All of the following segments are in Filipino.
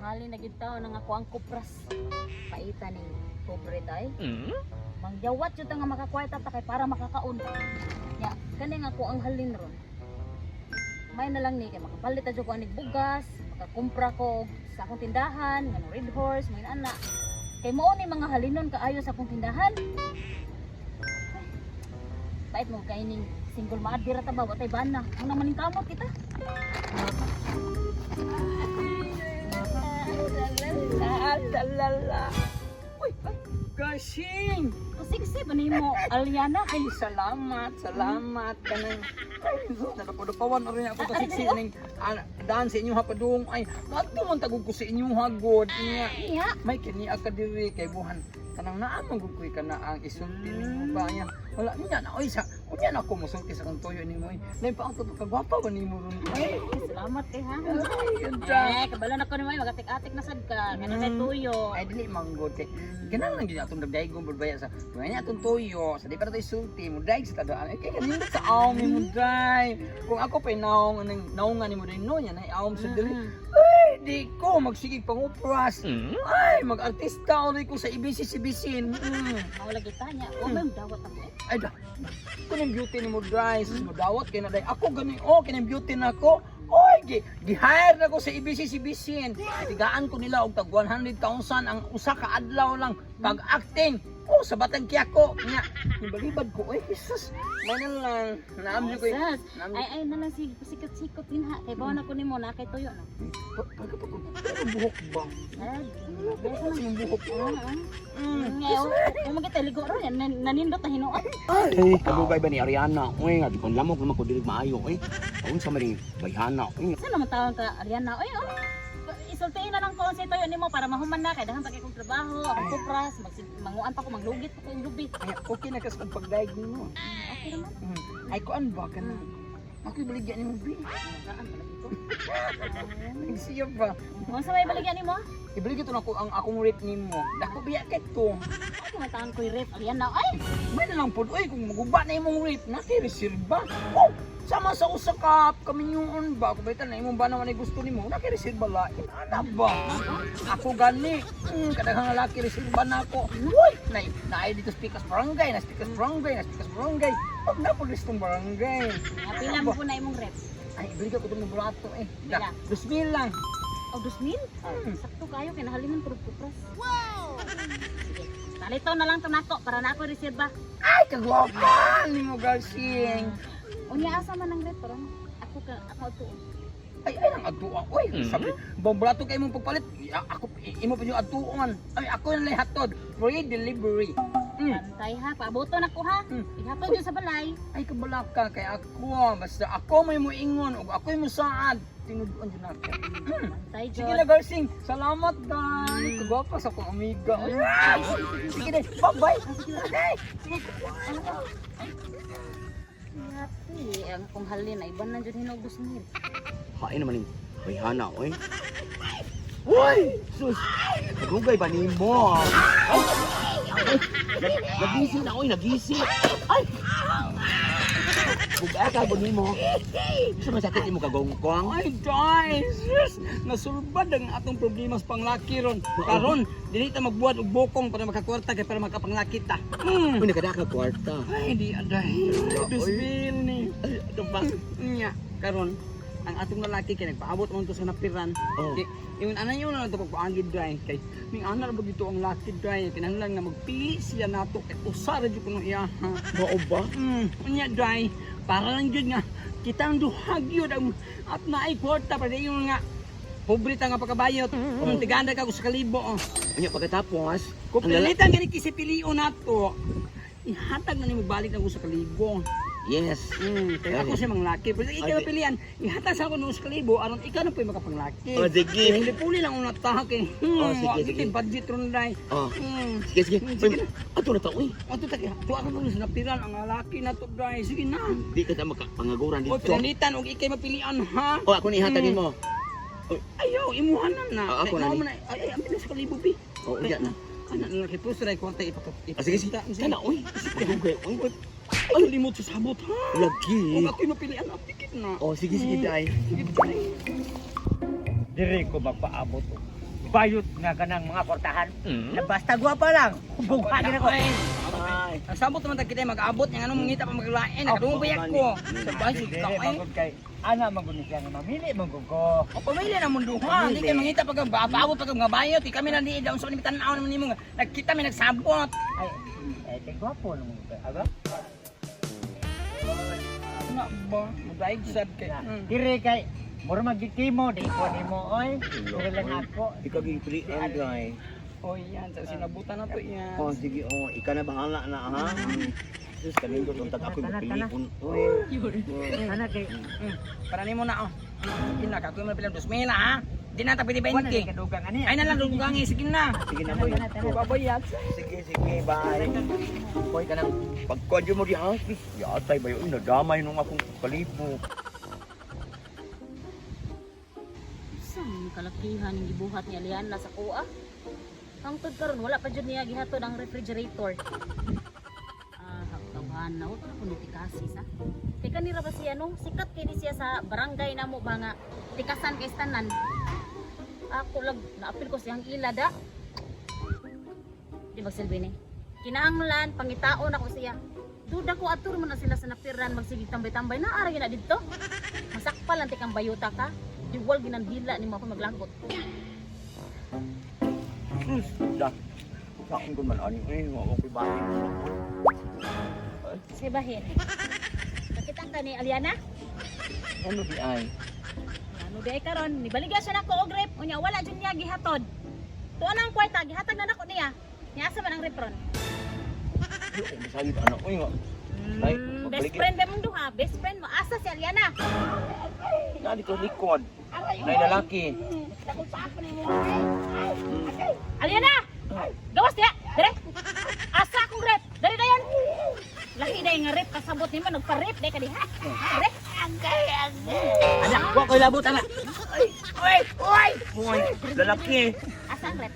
Tanghali na gid taon nang ako ang kupras. Paita ning pobre tay. Mangjawat jud ta nga makakwarta ta kay para makakaon. Ya, kani nga ako ang halin ron. May na lang ni kay makapalit ta jud ko anig bugas, makakumpra ko sa akong tindahan, ngano Red Horse, mga ana. Kay mao ni mga halinon kaayo sa akong tindahan. Bait mo kay ning single mother ta ba watay bana. Ang naman ning kamot kita. Lalala. Uy, Gashing! Kasiksi ba nimo Aliana? Ay, salamat kanang. Ay, nadapawan na rin ako ta siksi ning daan sa inyong hapadung. Ay, kadto man tagog ko sa inyong hagod niya. Iya. May kini ka diri kay buhan. Kanang naamang gud koy kana ang isulti nimo ba niya. Wala niya na oy sa. Unya na ako musulti sa kang tuyo nimo. Lain pa ang kagwapa ba nimo ron? Ay, Salamat kay ha. ay, ganda. Kabalo na ko ni may magatik-atik na sad ka. Kana kay tuyo. Ay dili manggod kay ganang lang gyud atong dagdaygong bulbaya sa tuya atong tuyo sa di pa tayo sulti mo daig sa tadaan ay kay kanindot sa awm mo dai kung ako pa naong naungan nimo din no nya na awm sa dili ay di ko magsigig pangupras ay mag-artista ori ko sa IBC-CBC Mawala kita niya. O may dawat ako. ay da kuning beauty nimo dai sus mo dawat kay na dai ako gani kining beauty nako. Oy, gi-hire na ko sa IBC-CBC. Tigaan ko nila og tag 100,000 ang usa ka adlaw lang pag-acting. Oh, sa Batang Quiaco nya. Nibalibad ko, oy, Jesus. May na lang naamli ko. Sus. Ay na lang sikot-sikot din ha. Kay bawa na ko nimo na kay tuyo na. Buhok ba? Yung buhok ko. Ngayon, kung magkita ligo ron yan, nanindot na hinuot. Ay, kalugay ba ni Ariana? Uy, nga, di ko lamok naman ko dilig maayo. Uy, awon sa maring bayhana. Uy, Saan naman tawag ka, Ariana? Oy, isultiin na lang ko si tuyo nimo para mahuman na. Kaya dahan pa kay kong trabaho, ako kupras, manguan pa ko, maglugit pa ko yung lubi. Ay, okay na kasi pagdaig nimo. Okay naman. Ay, kuan ba ka na? Ako ibaligyan nimo bi. Saan pala dito? Siya ba? Kung sa may baligyan nimo? Ibaligyan to na ko ang akong rate nimo. Dako biya kay to. Ay, kumataan ko yung rep. Ariana, ay! May na lang po, oy, kung maguba na imong rate, nakireserba. Oh, sama sa usakap, kami yung ba? Kung baitan na imong ba naman ay gusto nimo, nakireserba lain. Ano ba? Ako gani, kadaghang lalaki reserba na ako. Uy, naay dito speakers barangay, na speakers barangay, na speakers barangay. Pag na po listong barangay. Pila mo po na imong rep. Ay, ibalik ako itong burato eh. Pila? 2,000 lang. O, 2,000? Sakto kayo, kinahaliman ko kupras. Wow! Sige, nalitaw na lang ito nako para na ako reserva. Ay, kagwapa ni mo, Garsing. Unya asa man ang rep, parang ako to. Ay, ang atuan. Uy, sabi, bombrato kayo mong pagpalit. Ako, imo pa yung atuan. Ay, ako yung lahatod. Free delivery. Pantay ha, paaboto na ko ha. Ihatod yun sa balay. Ay, kabalaka kay ako. Basta ako may muingon o ako yung musaad. Tinuduan dyan ako. Pantay Sige dyan. na, Garsing. Salamat, guys. Kagwapa sa akong amiga. Sige na, bye-bye. Sige. Yati, ang kong halin, ay iban na dyan hinog 2,000. hain naman yung bayhana. Uy, uy, sus, kalugay ba ni mo? Nagisi na, uy, nagisi. Ay, bugay ka ba ni mo? Gusto masakit mo kagongkong? Ay, guys. Nasulbad ang atong problema sa panglaki ron. Karon, dili ta magbuhat og bokong para makakwarta kay para makapanglaki ta. Uy, nakadaka kwarta. Ay, di aday. Bisbil ni. Ay, ito ba? Nya, karon ang atong lalaki kay nagpaabot man to sa napiran. Oh. Kay yung anan yun na ito pagpaangid dry. Kay ning anar ba dito ang lucky dry. Kinahanglan nga magpili siya nato kay usar jud kuno iya. Mao ba? Unya dry. Para lang jud nga kita ang duhag yun ang at naay kwarta para yung nga pobre ta nga pagkabayot. Kung tiganda ka ko sa kalibo. Unya pagkatapos, Kung pilitan gani kisipilion nato. Ihatag na nimo balik na ko sa kalibo. yes. Kaya ako siya mga laki. Pero ikaw Okay. pilihan, ihatag sa ako ng kalibo, aron ikaw na po yung makapanglaki. Oh, sige. Hindi puli lang ang natahak eh. Oh, sige, sige. Budget ron dahil. Oh, sige, sige. Uy, ato na ta, uy. Ato taki, tuwa ka po sa napiran, ang lalaki na to dahil. Sige na. Di ka ta makapangaguran O, dito. pinalitan, o ikay mapilian ha. O, ako ni ihatagin mo. Ayaw, imuhanan na. Ah, ako Kaya na ni. mo Ay, amin na sa kalibo, bi. O, uya na. Anak na nakipos rin, kwarta ipatok. Sige, sige. Kana, uy. Magugay, uy. Ay, limot sa sabot ha. Lagi. Kung ako'y mapilian, apikit na. O, sige, sige, day. Sige, pichay. Diri ko magpaabot og bayot nga kanang mga kwartahan. Na basta gwapa lang. Buka gina ko. Ay. Ang sabot naman tag kita mag-abot ng anong mangita pa maglain. Nakadungog bayak ko. Sa bahay Dili ka ay. magud kay ana magud siya nga mamili magud ko. O pamilya na mundo ha. Hindi kayo mangita pag abot pag mga bayot. Di kami nandiid daw sa tanaw naman nimo. Nagkita mi nagsabot. Ay kay gwapo nung aga. Ano ba? Mudaig sad kay. Dire kay mura magkikimo di ko nimo oy. Dire lang ako. Ikaw yung pre-end, ay. Oh yan, sa sinabutan na to yan. Oh, sige, oh. Ikaw na bahala na, ha? Sus, kanindot ang tag ako yung pilipon. Uy. Ana kay Para nimo na oh. Ina ka ko mo pilang 2,000 ha. Di na ta pwede wala kay 20. kadugang ani. Ay na lang dugangi sige na. Sige na, boy. Babayat. Sige, sige, bye. Boy, ka nang pagkodyo mo di, ha? Yatay ba yun? Nadamay nung akong kalipo. Isang kalakihan yung gibuhat ni Aliana sa kuha. Hangtod karon wala pa jud niya gihatod ang refrigerator. Haktawan na wala ko nitikasis ha. Kay kanira ba siya no? Sikat kay di siya sa barangay namo ba nga tikasan kay tanan. Ako lang naapil ko siyang ilada. Di ba silbi ni? Kinahanglan pangitaon ako siya. Duda ko atur man na sila sa napiran magsigig tambay-tambay na ara na didto. Masakpal lang tikang bayuta ka. Diwal ginandila nimo ako maglagot. Sus, dah. Saan ko man, ani, wawag ko bakit. Sige bahin. Nakitang ka ni Aliana? Ano di ay? Ano di ay karon nibaliga siya nako og rep unya wala jud niya gihatod. Tuon ang kwarta gihatag na nako niya. Niasa man ang repron. Yo, masayod anak ko nga. Ay, Best magbalik friend ba mong duha? Best friend mo asa si Aliana? Nadi ko likod. Nay lalaki. Aliana! Gawas diya! Dire! Asa akong rep! Dari dayon! Lahi dayon nga rep kasabot nimo nagpa-rep day ka diha. Dire! Anak, wa ko'y labot anak. Oy! Lalaki. Asa ang rep?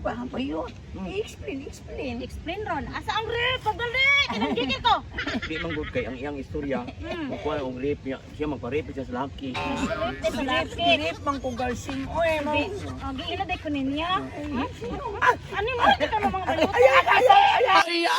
Ba pa yun? Explain. Explain ron. Asa ang rep? Pagdali! Kinanggigil ko! Di man gud kay ang iyang istorya. Makuha ang rape niya. Siya magpa-rape siya sa lalaki. Rep day sa laki. Dirip mang ko galsing. Oy, mo. Giila day ko niya. Ano mo? Ano mo mga balutan? Ay!